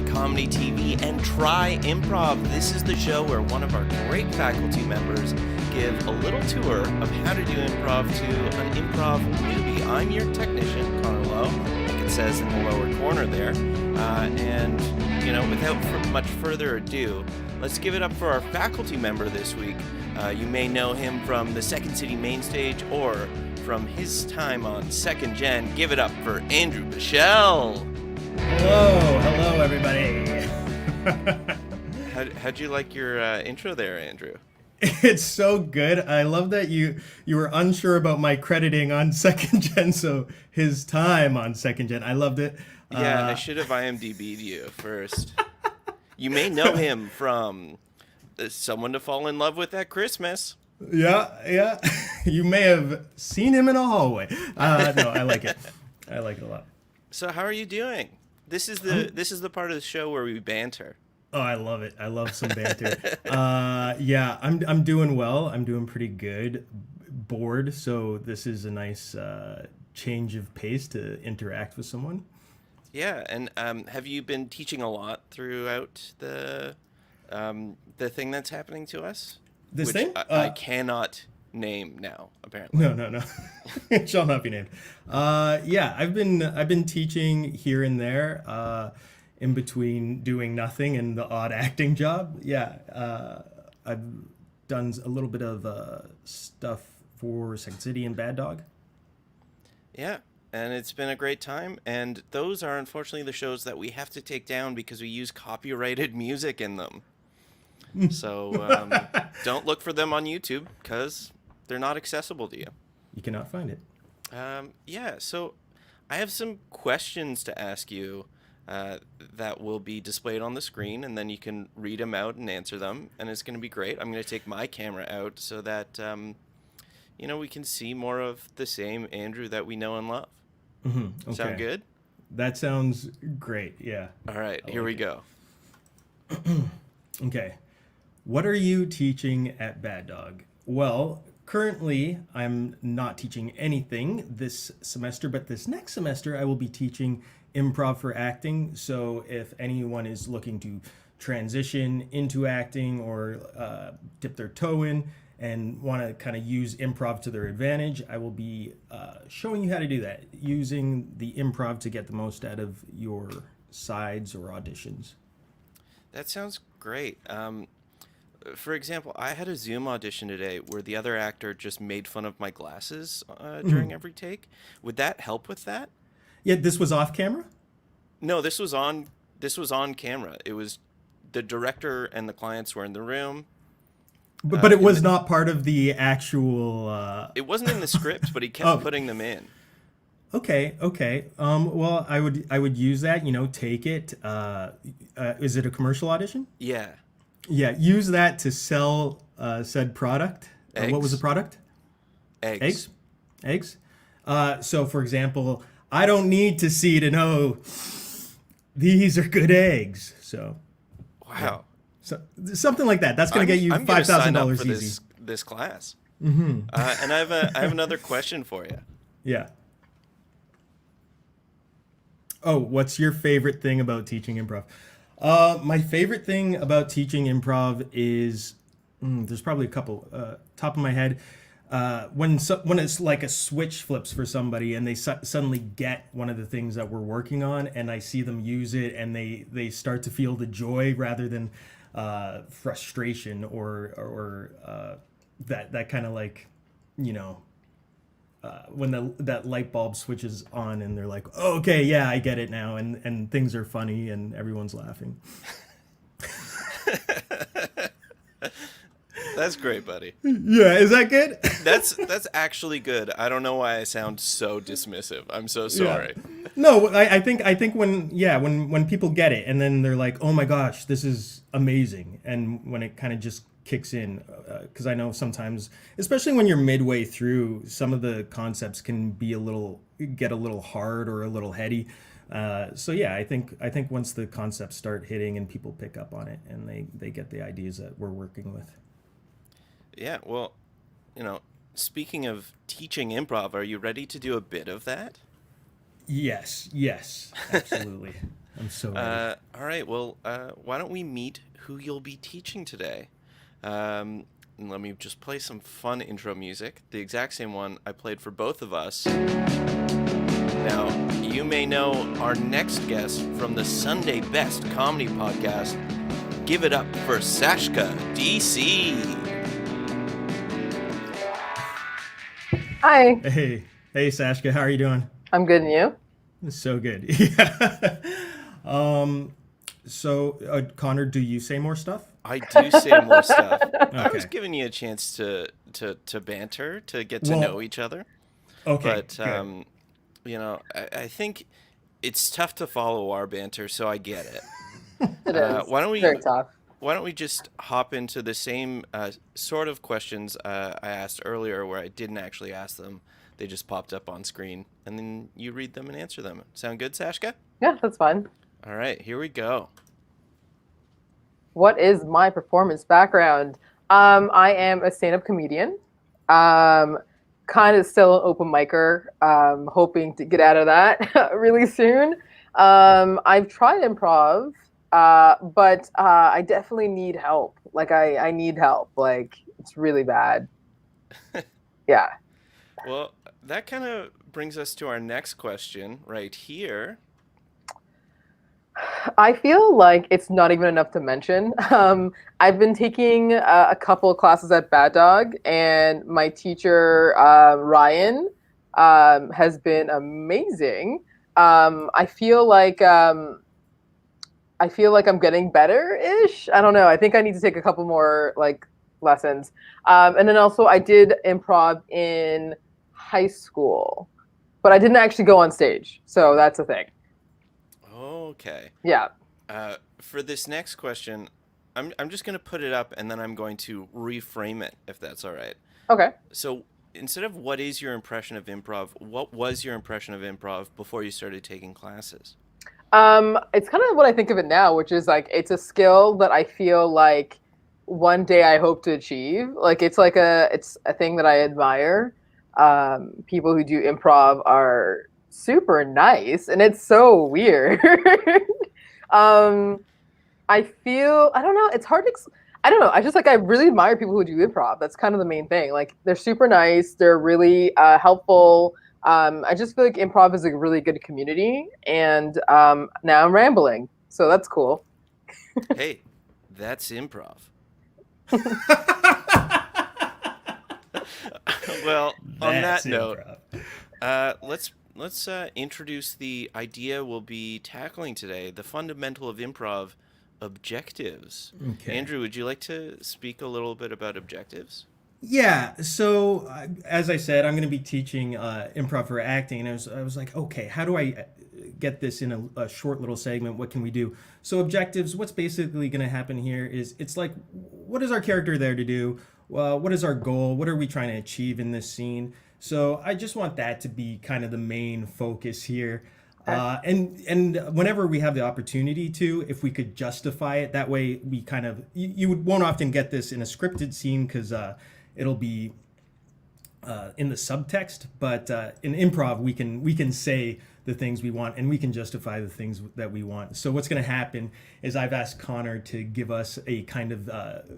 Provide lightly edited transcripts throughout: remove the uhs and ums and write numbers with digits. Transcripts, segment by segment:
Comedy TV and try Improv. This is the show where one of our great faculty members give a little tour of how to do improv to an improv newbie. I'm your technician, Connor Lowe, like it says in the lower corner there. And, without much further ado, let's give it up for our faculty member this week. You may know him from the Second City main stage or from his time on Second Gen. Give it up for Andrew Bushell. Hello, everybody. How'd you like your intro there, Andrew? It's so good. I love that you were unsure about my crediting on Second Gen, so his time on Second Gen. I loved it. Yeah, I should have IMDb'd you first. You may know him from Someone to Fall in Love with at Christmas. Yeah. You may have seen him in a hallway. No, I like it. I like it a lot. So how are you doing? This is the part of the show where we banter. Oh, I love it. I love some banter. Yeah, I'm doing well. I'm doing pretty good. Bored, so this is a nice change of pace to interact with someone. Yeah, and have you been teaching a lot throughout the thing that's happening to us? This thing? I cannot name now, apparently. No. It shall not be named. Yeah, I've been teaching here and there, in between doing nothing and the odd acting job. Yeah, I've done a little bit of stuff for Second City and Bad Dog. Yeah. And it's been a great time. And those are unfortunately the shows that we have to take down because we use copyrighted music in them. So don't look for them on YouTube because they're not accessible to you. You cannot find it. Yeah, so I have some questions to ask you that will be displayed on the screen, and then you can read them out and answer them, and it's going to be great. I'm going to take my camera out so that, we can see more of the same Andrew that we know and love. Mm-hmm. Okay. Sound good? That sounds great, yeah. All right, here we go. Okay. What are you teaching at Bad Dog? Well, currently, I'm not teaching anything this semester, but this next semester, I will be teaching improv for acting. So if anyone is looking to transition into acting or dip their toe in and want to kind of use improv to their advantage, I will be showing you how to do that, using the improv to get the most out of your sides or auditions. That sounds great. For example, I had a Zoom audition today where the other actor just made fun of my glasses during every take. Would that help with that? Yeah, this was off camera? No, this was on camera. It was the director and the clients were in the room. But it was not part of the actual... It wasn't in the script, but he kept putting them in. Okay. Well, I would use that, take it. Is it a commercial audition? Yeah. Yeah, use that to sell said product. What was the product? Eggs. So, for example, I don't need to see to know these are good eggs. So, wow. Yeah. So something like that. That's going to get you $5,000 easy. This class. Mm-hmm. And I have another question for you. Yeah. Oh, what's your favorite thing about teaching improv? My favorite thing about teaching improv is there's probably a couple. Top of my head, when it's like a switch flips for somebody and they suddenly get one of the things that we're working on, and I see them use it and they start to feel the joy rather than frustration or that kind of like, you know, when that light bulb switches on and they're like, oh, okay, yeah, I get it now, and things are funny and everyone's laughing. That's great, buddy. Yeah, is that good? That's actually good. I don't know why I sound so dismissive. I'm so sorry. Yeah. No, I think when people get it and then they're like, oh my gosh, this is amazing, and when it kind of just kicks in, because I know sometimes, especially when you're midway through, some of the concepts can be get a little hard or a little heady. So yeah, I think once the concepts start hitting and people pick up on it and they get the ideas that we're working with. Yeah, well, you know, speaking of teaching improv, are you ready to do a bit of that? Yes, absolutely. I'm so ready. All right, well, why don't we meet who you'll be teaching today? And let me just play some fun intro music, the exact same one I played for both of us. Now, you may know our next guest from the Sunday Best Comedy Podcast. Give it up for Shaska, DC. Hi. Hey, Shaska, how are you doing? I'm good, and you? So good. Yeah. So, Connor, do you say more stuff? I do say more stuff. Okay. I was giving you a chance to banter, to get to know each other. Okay. But you know, I think it's tough to follow our banter, so I get it. It is. Why don't we Very tough. Why don't we just hop into the same sort of questions I asked earlier, where I didn't actually ask them. They just popped up on screen, and then you read them and answer them. Sound good, Shaska? Yeah, that's fine. All right, here we go. What is my performance background? I am a stand-up comedian. Kind of still an open micer. Hoping to get out of that really soon. I've tried improv, but I definitely need help. Like I need help. Like it's really bad. Yeah. Well, that kind of brings us to our next question right here. I feel like it's not even enough to mention. I've been taking a couple of classes at Bad Dog, and my teacher, Ryan, has been amazing. I feel like I'm getting better-ish. I don't know. I think I need to take a couple more like lessons. And then also I did improv in high school, but I didn't actually go on stage. So that's a thing. Okay. Yeah. For this next question, I'm just going to put it up and then I'm going to reframe it, if that's all right. Okay. So instead of what is your impression of improv, what was your impression of improv before you started taking classes? It's kind of what I think of it now, which is like it's a skill that I feel like one day I hope to achieve. Like it's a thing that I admire. People who do improv are super nice, and it's so weird. I don't know, it's hard to I don't know, I really admire people who do improv. That's kind of the main thing. Like they're super nice, they're really helpful. I just feel like improv is a really good community, and now I'm rambling, so that's cool. Hey, that's improv. Well, on that note, let's introduce the idea we'll be tackling today, the fundamental of improv, objectives. Okay. Andrew, would you like to speak a little bit about objectives? Yeah. So as I said, I'm going to be teaching improv for acting, and I was like, okay, how do I get this in a short little segment? What can we do? So objectives, what's basically going to happen here is it's like, what is our character there to do? What is our goal? What are we trying to achieve in this scene? So I just want that to be kind of the main focus here. And whenever we have the opportunity to, if we could justify it, that way we kind of, won't often get this in a scripted scene because it'll be in the subtext, but in improv we can say the things we want and we can justify the things that we want. So what's going to happen is I've asked Connor to give us a kind of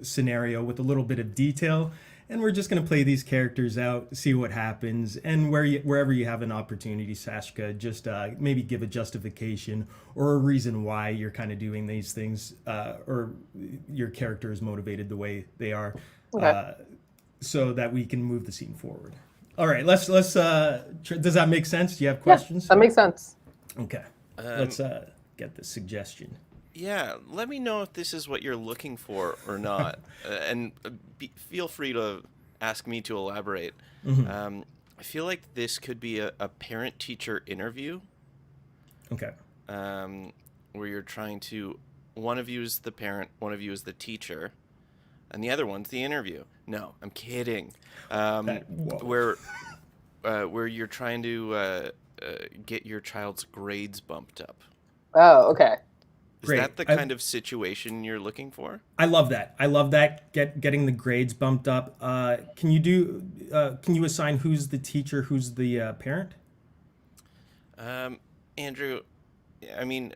scenario with a little bit of detail, and we're just going to play these characters out, see what happens, and wherever you have an opportunity, Shaska, just maybe give a justification or a reason why you're kind of doing these things, or your character is motivated the way they are, Okay. so that we can move the scene forward. All right, let's. Does that make sense? Do you have Yeah, questions? that makes sense. Okay, let's get the suggestion. Yeah, let me know if this is what you're looking for or not, and feel free to ask me to elaborate. I feel like this could be a parent-teacher interview, Okay. where you're trying to, one of you is the parent, one of you is the teacher, and the other one's the interview. No, I'm kidding. Whoa. Where you're trying to get your child's grades bumped up. Oh, okay. Is Great. that the kind of situation you're looking for? I love that. I love that. Getting the grades bumped up. Can you assign who's the teacher, who's the parent? Andrew, I mean,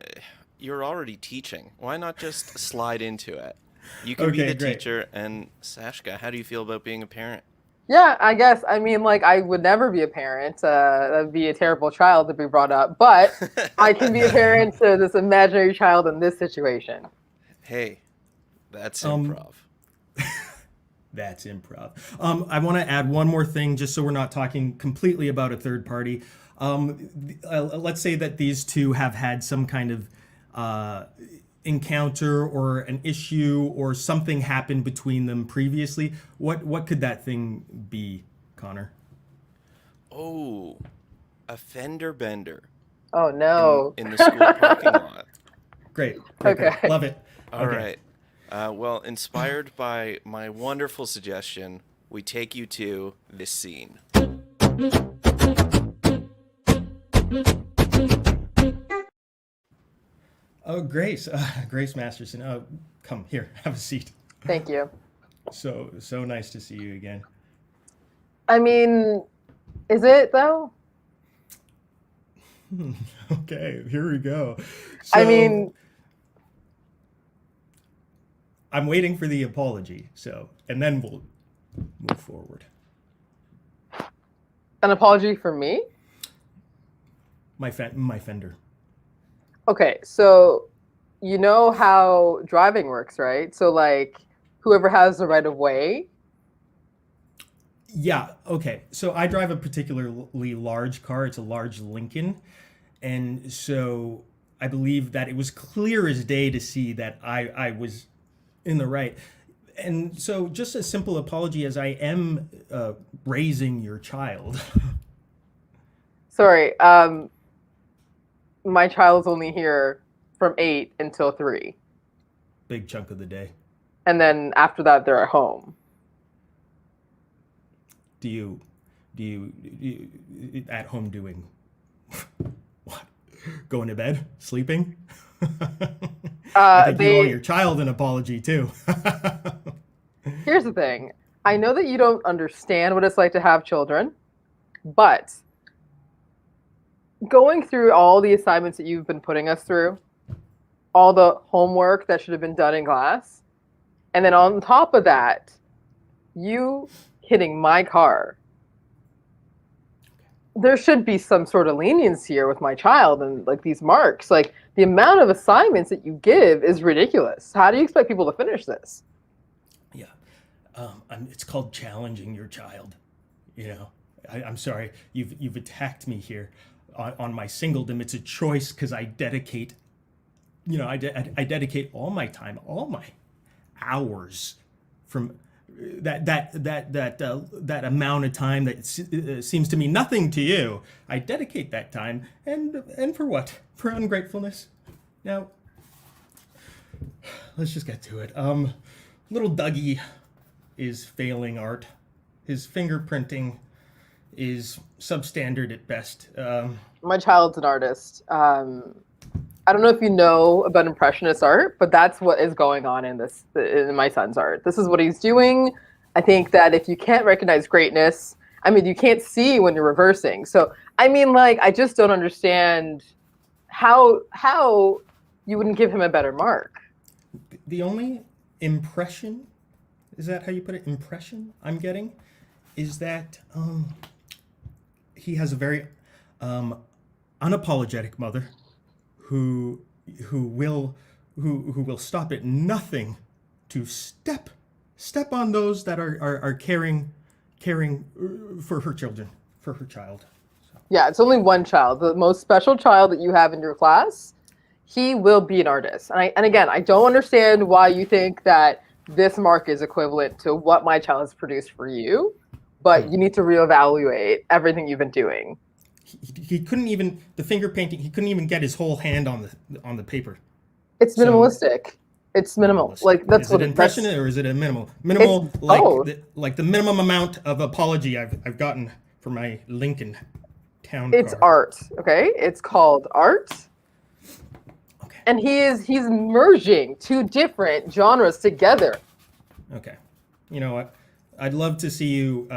you're already teaching. Why not just slide into it? You can be Okay, the great. teacher, and Sashka, how do you feel about being a parent? Yeah, I guess. I mean, like, I would never be a parent. That'd be a terrible child to be brought up. But I can be a parent to this imaginary child in this situation. Hey, that's Um, improv. That's improv. I want to add one more thing, just so we're not talking completely about a third party. Let's say that these two have had some kind of encounter or an issue or something happened between them previously. What could that thing be, Connor? Oh, a fender bender Oh no. in the school parking lot. Great. Okay. Love it. All Okay. right. Well, inspired by my wonderful suggestion, we take you to this scene. Oh, Grace Masterson. Oh, come here, have a seat. Thank you. So nice to see you again. I mean, is it though? Okay, here we go. I So, mean, I'm waiting for the apology. And then we'll move forward. an apology for me? My fender. Okay, so you know how driving works, right? So like whoever has the right of way. Yeah. Okay. So I drive a particularly large car. It's a large Lincoln, and so I believe that it was clear as day to see that I was in the right. And so, just a simple apology, as I am raising your child. Sorry, my child's only here from 8 until 3. Big chunk of the day. And then after that they're at home. Do you at home doing what? Going to bed, sleeping? I think you owe your child an apology too. Here's the thing. I know that you don't understand what it's like to have children, but going through all the assignments that you've been putting us through, all the homework that should have been done in class, and then on top of that, you hitting my car. There should be some sort of leniency here with my child and like these marks. Like the amount of assignments that you give is ridiculous. How do you expect people to finish this? Yeah, it's called challenging your child. You know, I'm sorry, you've attacked me here on my singledom. It's a choice because I dedicate, I dedicate all my time, all my hours from that amount of time that seems to mean nothing to you. I dedicate that time, and for what? For ungratefulness. Now, let's just get to it. Little Dougie is failing art. His fingerprinting is substandard at best. My child's an artist. I don't know if you know about impressionist art, but that's what is going on in my son's art. This is what he's doing. I think that if you can't recognize greatness, I mean, you can't see when you're reversing. So, I mean, like, I just don't understand how you wouldn't give him a better mark. The only impression is that how you put it? Impression I'm getting is that he has a very unapologetic mother who who will who will stop at nothing to step on those that are caring for her children, for her child. Yeah, it's only one child, the most special child that you have in your class. He will be an artist. And again, I don't understand why you think that this mark is equivalent to what my child has produced for you, but you need to reevaluate everything you've been doing. He couldn't even the finger painting. He couldn't even get his whole hand on the paper. It's minimalistic. It's minimal. Like that's is it what impression that's, or is it a minimal both. like the minimum amount of apology I've gotten for my Lincoln town It's car. art. Okay, it's called art. Okay. And he's merging two different genres together. Okay. You know what? I'd love to see you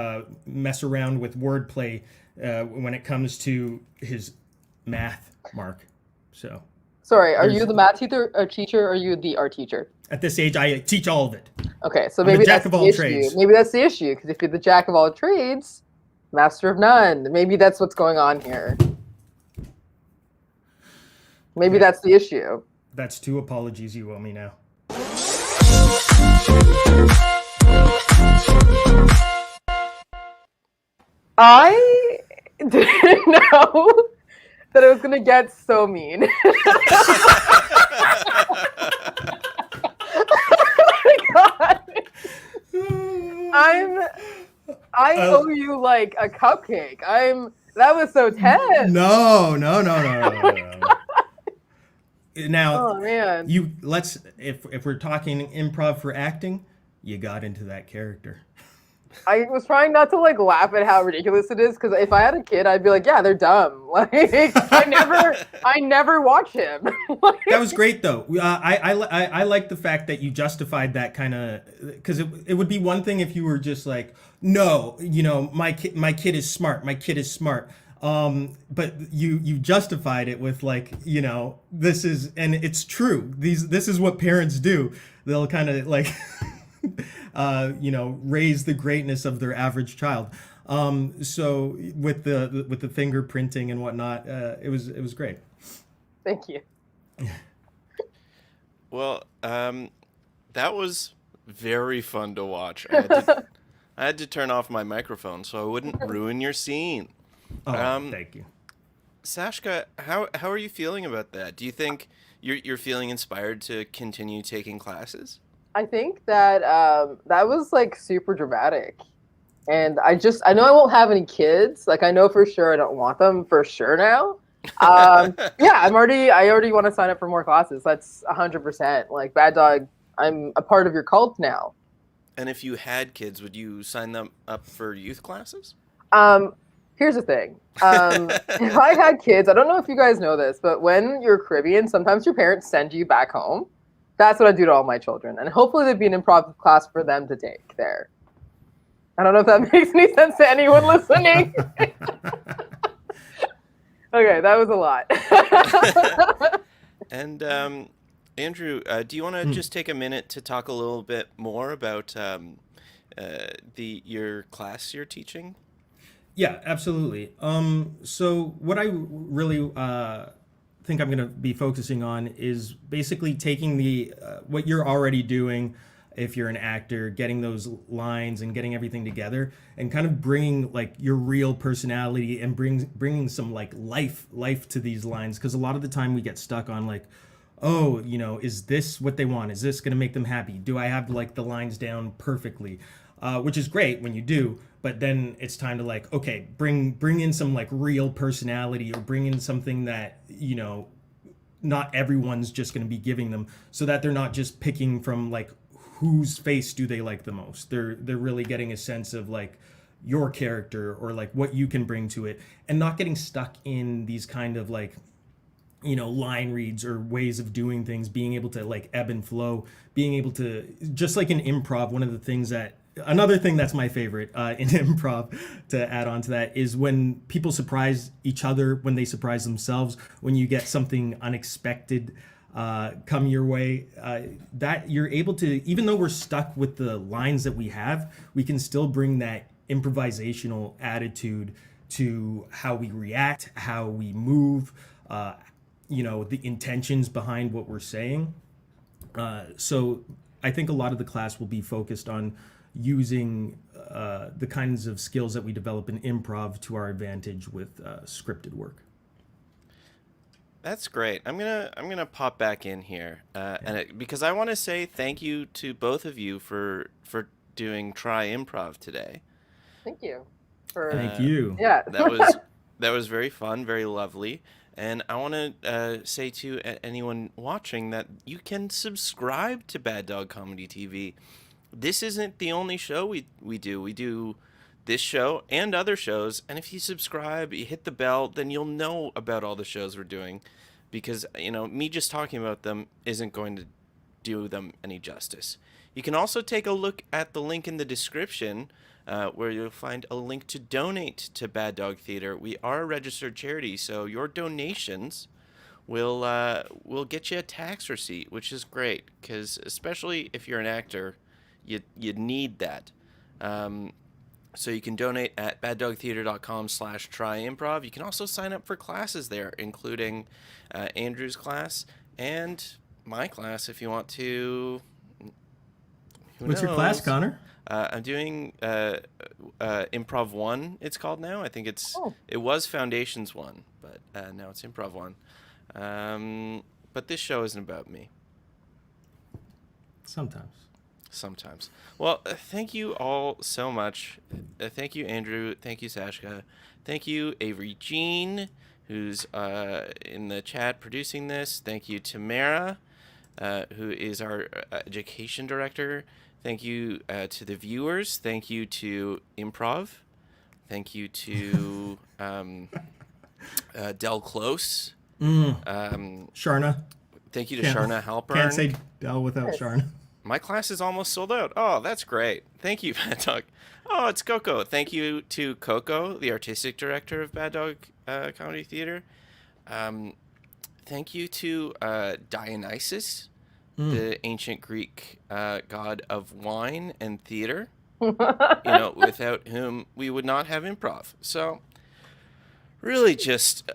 mess around with wordplay when it comes to his math mark. So. Sorry, are you the math teacher, or are you the art teacher? At this age, I teach all of it. Okay, so I'm the maybe jack that's of the all issue. trades. Maybe that's the issue, because if you're the jack of all trades, master of none. Maybe that's what's going on here. Maybe that's the issue. That's 2 apologies you owe me now. I didn't know that it was going to get so mean. God. I owe you like a cupcake. That was so tense. No. Now, Oh man. if we're talking improv for acting, you got into that character. I was trying not to like laugh at how ridiculous it is, because if I had a kid, I'd be like, yeah, they're dumb. Like I never watch him. That was great though. I like the fact that you justified that kind of, because it would be one thing if you were just like, no, you know, my kid is smart. My kid is smart. But you justified it with like, you know, and it's true. This is what parents do. They'll kind of like, you know, raise the greatness of their average child. So with the fingerprinting and whatnot, it was great. Thank you. Well, that was very fun to watch. I had to turn off my microphone so I wouldn't ruin your scene. Oh, thank you. Shaska, how are you feeling about that? Do you think you're feeling inspired to continue taking classes? I think that that was like super dramatic. And I know I won't have any kids. Like I know for sure I don't want them for sure now. Yeah, I already want to sign up for more classes. That's 100%. Like Bad Dog, I'm a part of your cult now. And if you had kids, would you sign them up for youth classes? Here's the thing. If I had kids, I don't know if you guys know this, but when you're Caribbean, sometimes your parents send you back home. That's what I do to all my children. And hopefully there'd be an improv class for them to take there. I don't know if that makes any sense to anyone listening. Okay, that was a lot. And Andrew, do you want to just take a minute to talk a little bit more about your class you're teaching? Yeah, absolutely. So what I really think I'm going to be focusing on is basically taking what you're already doing, if you're an actor, getting those lines and getting everything together, and kind of bringing like your real personality and bringing some like life to these lines. Because a lot of the time we get stuck on like, oh, you know, is this what they want? Is this going to make them happy? Do I have like the lines down perfectly? Which is great when you do, but then it's time to like, okay, bring in some like real personality, or bring in something that, you know, not everyone's just going to be giving them, so that they're not just picking from like whose face do they like the most. They're really getting a sense of like your character, or like what you can bring to it, and not getting stuck in these kind of like, you know, line reads or ways of doing things, being able to like ebb and flow, being able to, just like in improv, another thing that's my favorite in improv, to add on to that, is when people surprise each other, when they surprise themselves, when you get something unexpected come your way, that you're able to, even though we're stuck with the lines that we have, we can still bring that improvisational attitude to how we react, how we move, the intentions behind what we're saying. So I think a lot of the class will be focused on using the kinds of skills that we develop in improv to our advantage with scripted work. That's great. I'm gonna pop back in here, because I want to say thank you to both of you for doing Try Improv today. Thank you. For Thank you. Yeah. That was very fun, very lovely. And I want to say to anyone watching that you can subscribe to Bad Dog Comedy TV. This isn't the only show we do. We do this show and other shows. And if you subscribe, you hit the bell, then you'll know about all the shows we're doing. Because, me just talking about them isn't going to do them any justice. You can also take a look at the link in the description where you'll find a link to donate to Bad Dog Theater. We are a registered charity, so your donations will get you a tax receipt, which is great, because especially if you're an actor, you need that. So you can donate at baddogtheater.com/tryimprov. You can also sign up for classes there, including Andrew's class and my class if you want to. What's your class, Connor? I'm doing Improv 1, it's called now. I think it was Foundations 1, but now it's Improv 1. But this show isn't about me. Sometimes. Well, thank you all so much. Thank you, Andrew. Thank you, Shaska. Thank you, Avery Jean, who's in the chat producing this. Thank you, Tamara, who is our education director. Thank you to the viewers. Thank you to Improv. Thank you to Del Close. Sharna. Thank you to Sharna Halpern. Can't say Del without Sharna. My class is almost sold out. Oh, that's great. Thank you, Bad Dog. Oh, it's Coco. Thank you to Coco, the artistic director of Bad Dog Comedy Theater. Thank you to Dionysus, the ancient Greek god of wine and theater, without whom we would not have improv. So really just,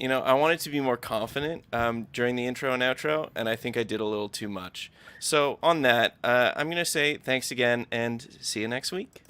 I wanted to be more confident during the intro and outro, and I think I did a little too much. So on that, I'm going to say thanks again and see you next week.